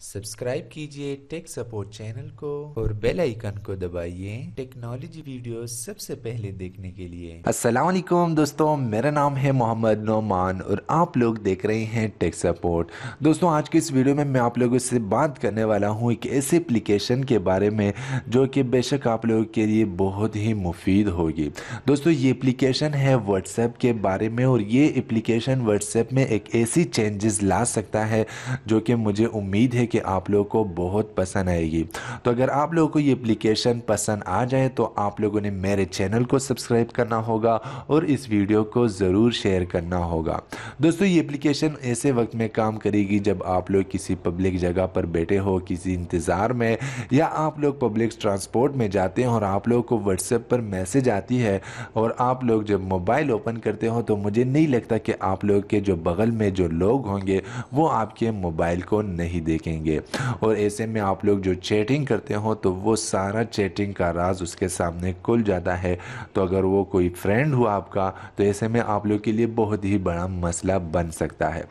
Subscribe कीजिए tech support channel को और बेल आइकन को दबाइए टेक्नोलॉजी वीडियो सबसे पहले देखने के लिए। अस्सलाम वालेकुम दोस्तों, मेरा नाम है मोहम्मद नोमान और आप लोग देख रहे हैं टेक सपोर्ट। दोस्तों, आज की इस वीडियो में मैं आप लोगों से बात करने वाला हूं एक ऐसे एप्लीकेशन के बारे में जो कि बेशक आप लोगों के लिए बहुत ही मुफीद होगी। दोस्तों, ये एप्लीकेशन है व्हाट्सएप के बारे में और ये एप्लीकेशन व्हाट्सएप में एक ऐसी चेंजेस ला सकता है जो कि मुझे उम्मीद है कि आप लोगों को बहुत पसंद आएगी। तो अगर आप लोगों को ये एप्लीकेशन पसंद आ जाए तो आप लोगों ने मेरे चैनल को सब्सक्राइब करना होगा और इस वीडियो को ज़रूर शेयर करना होगा। दोस्तों, ये एप्लीकेशन ऐसे वक्त में काम करेगी जब आप लोग किसी पब्लिक जगह पर बैठे हो, किसी इंतज़ार में, या आप लोग पब्लिक ट्रांसपोर्ट में जाते हैं और आप लोगों को व्हाट्सएप पर मैसेज आती है और आप लोग जब मोबाइल ओपन करते हो तो मुझे नहीं लगता कि आप लोग के जो बगल में जो लोग होंगे वो आपके मोबाइल को नहीं देखेंगे और ऐसे में आप लोग जो चैटिंग करते हो तो वो सारा चैटिंग का राज उसके सामने खुल जाता है। तो अगर वो कोई फ्रेंड हुआ आपका तो ऐसे में आप लोग के लिए बहुत ही बड़ा मसला बन सकता है।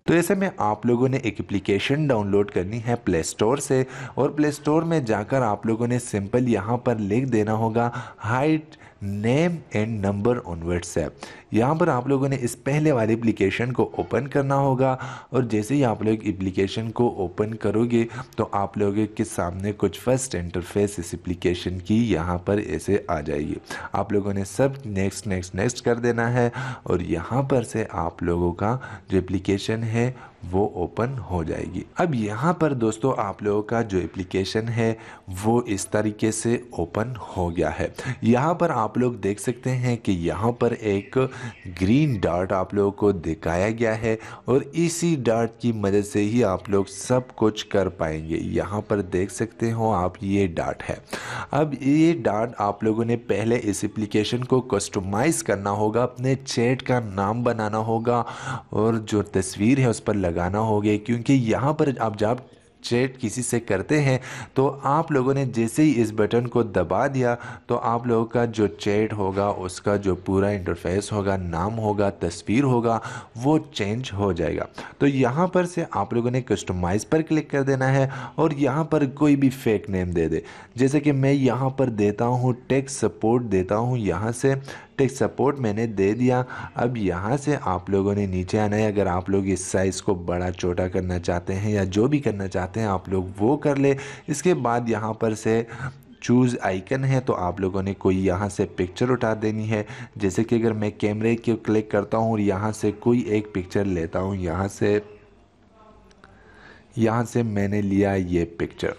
तो ऐसे में आप लोगों ने एक एप्लीकेशन डाउनलोड करनी है प्ले स्टोर से और प्ले स्टोर में जाकर आप लोगों ने सिंपल यहाँ पर लिख देना होगा hide name and number on WhatsApp. यहाँ पर आप लोगों ने इस पहले वाली एप्लीकेशन को ओपन करना होगा और जैसे ही आप लोग एप्लीकेशन को ओपन करोगे तो आप लोगों के सामने कुछ फर्स्ट इंटरफेस इस एप्लीकेशन की यहाँ पर ऐसे आ जाएगी। आप लोगों ने सब नेक्स्ट नेक्स्ट नेक्स्ट कर देना है और यहाँ पर से आप लोगों का जो एप्लीकेशन है वो ओपन हो जाएगी। अब यहाँ पर दोस्तों आप लोगों का जो एप्लीकेशन है वो इस तरीके से ओपन हो गया है। यहाँ पर आप लोग देख सकते हैं कि यहाँ पर एक ग्रीन डॉट आप लोगों को दिखाया गया है और इसी डॉट की मदद से ही आप लोग सब कुछ कर पाएंगे। यहाँ पर देख सकते हो आप, ये डॉट है। अब ये डॉट आप लोगों ने पहले इस एप्लीकेशन को कस्टमाइज़ करना होगा, अपने चैट का नाम बनाना होगा और जो तस्वीर है उस पर लगाना होगा, क्योंकि यहाँ पर आप जब चैट किसी से करते हैं तो आप लोगों ने जैसे ही इस बटन को दबा दिया तो आप लोगों का जो चैट होगा उसका जो पूरा इंटरफेस होगा, नाम होगा, तस्वीर होगा, वो चेंज हो जाएगा। तो यहाँ पर से आप लोगों ने कस्टमाइज़ पर क्लिक कर देना है और यहाँ पर कोई भी फेक नेम दे दे। जैसे कि मैं यहाँ पर देता हूँ टेक सपोर्ट देता हूँ, यहाँ से टेक सपोर्ट मैंने दे दिया। अब यहाँ से आप लोगों ने नीचे आना है। अगर आप लोग इस साइज़ को बड़ा छोटा करना चाहते हैं या जो भी करना चाहते हैं आप लोग वो कर ले। इसके बाद यहाँ पर से चूज़ आइकन है तो आप लोगों ने कोई यहाँ से पिक्चर उठा देनी है। जैसे कि अगर मैं कैमरे को क्लिक करता हूँ और यहाँ से कोई एक पिक्चर लेता हूँ, यहाँ से मैंने लिया ये पिक्चर,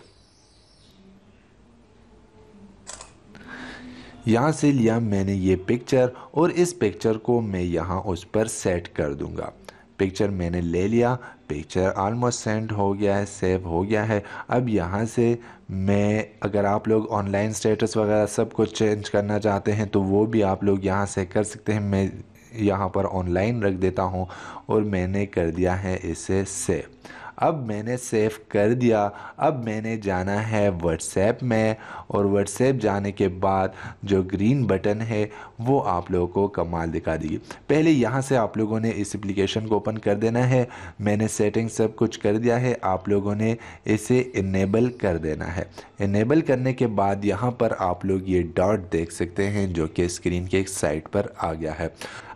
यहाँ से लिया मैंने ये पिक्चर और इस पिक्चर को मैं यहाँ उस पर सेट कर दूँगा। पिक्चर मैंने ले लिया, पिक्चर ऑलमोस्ट सेंड हो गया है, सेव हो गया है। अब यहाँ से मैं, अगर आप लोग ऑनलाइन स्टेटस वगैरह सब कुछ चेंज करना चाहते हैं तो वो भी आप लोग यहाँ से कर सकते हैं। मैं यहाँ पर ऑनलाइन रख देता हूँ और मैंने कर दिया है इसे सेव। अब मैंने सेव कर दिया। अब मैंने जाना है व्हाट्सएप में और व्हाट्सएप जाने के बाद जो ग्रीन बटन है वो आप लोगों को कमाल दिखा देगी। पहले यहाँ से आप लोगों ने इस एप्लीकेशन को ओपन कर देना है। मैंने सेटिंग सब कुछ कर दिया है, आप लोगों ने इसे इनेबल कर देना है। इनेबल करने के बाद यहाँ पर आप लोग ये डॉट देख सकते हैं जो कि स्क्रीन के एक साइड पर आ गया है।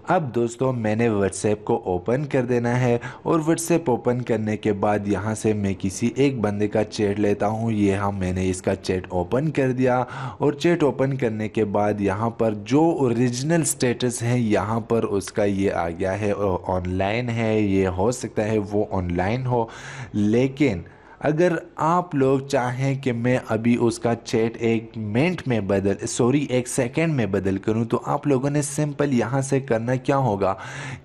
अब दोस्तों मैंने व्हाट्सएप को ओपन कर देना है और व्हाट्सएप ओपन करने के बाद यहाँ से मैं किसी एक बंदे का चैट लेता हूँ। ये मैंने इसका चैट ओपन कर दिया और चैट ओपन करने के बाद यहाँ पर जो ओरिजिनल स्टेटस है यहाँ पर उसका ये आ गया है ऑनलाइन है। ये हो सकता है वो ऑनलाइन हो, लेकिन अगर आप लोग चाहें कि मैं अभी उसका चैट एक एक सेकंड में बदल करूं तो आप लोगों ने सिंपल यहाँ से करना क्या होगा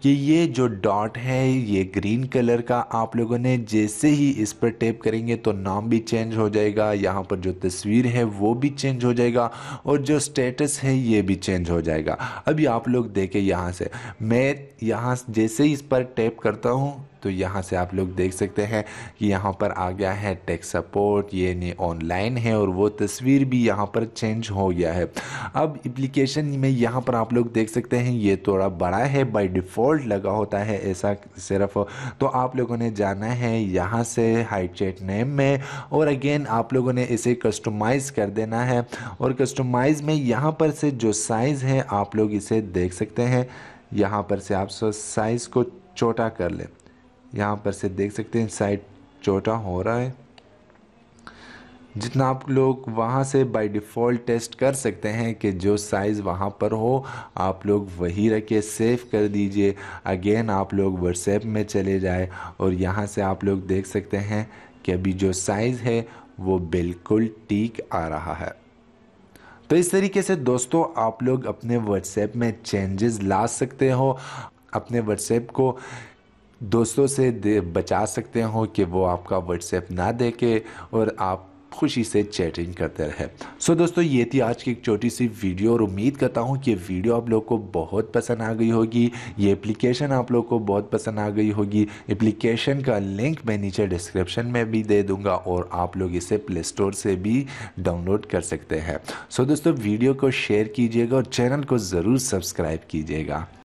कि ये जो डॉट है ये ग्रीन कलर का, आप लोगों ने जैसे ही इस पर टैप करेंगे तो नाम भी चेंज हो जाएगा, यहाँ पर जो तस्वीर है वो भी चेंज हो जाएगा और जो स्टेटस है ये भी चेंज हो जाएगा। अभी आप लोग देखें, यहाँ से मैं यहाँ जैसे ही इस पर टैप करता हूँ तो यहाँ से आप लोग देख सकते हैं कि यहाँ पर आ गया है टेक सपोर्ट, ये नहीं ऑनलाइन है और वो तस्वीर भी यहाँ पर चेंज हो गया है। अब एप्लीकेशन में यहाँ पर आप लोग देख सकते हैं ये थोड़ा बड़ा है, बाय डिफ़ॉल्ट लगा होता है ऐसा सिर्फ। तो आप लोगों ने जाना है यहाँ से हाइड चैट नेम में और अगेन आप लोगों ने इसे कस्टमाइज़ कर देना है। और कस्टमाइज़ में यहाँ पर से जो साइज़ है आप लोग इसे देख सकते हैं, यहाँ पर से आप साइज़ को छोटा कर लें। यहाँ पर से देख सकते हैं साइज छोटा हो रहा है। जितना आप लोग वहाँ से बाय डिफ़ॉल्ट टेस्ट कर सकते हैं कि जो साइज़ वहाँ पर हो आप लोग वही रखे, सेव कर दीजिए। अगेन आप लोग व्हाट्सएप में चले जाए और यहाँ से आप लोग देख सकते हैं कि अभी जो साइज़ है वो बिल्कुल ठीक आ रहा है। तो इस तरीके से दोस्तों आप लोग अपने व्हाट्सएप में चेंजेस ला सकते हो, अपने व्हाट्सएप को दोस्तों से बचा सकते हो कि वो आपका व्हाट्सएप ना देखे और आप खुशी से चैटिंग करते रहे। सो दोस्तों ये थी आज की एक छोटी सी वीडियो और उम्मीद करता हूँ कि ये वीडियो आप लोग को बहुत पसंद आ गई होगी, ये एप्लीकेशन आप लोग को बहुत पसंद आ गई होगी। एप्लीकेशन का लिंक मैं नीचे डिस्क्रिप्शन में भी दे दूँगा और आप लोग इसे प्ले स्टोर से भी डाउनलोड कर सकते हैं। सो दोस्तों वीडियो को शेयर कीजिएगा और चैनल को ज़रूर सब्सक्राइब कीजिएगा।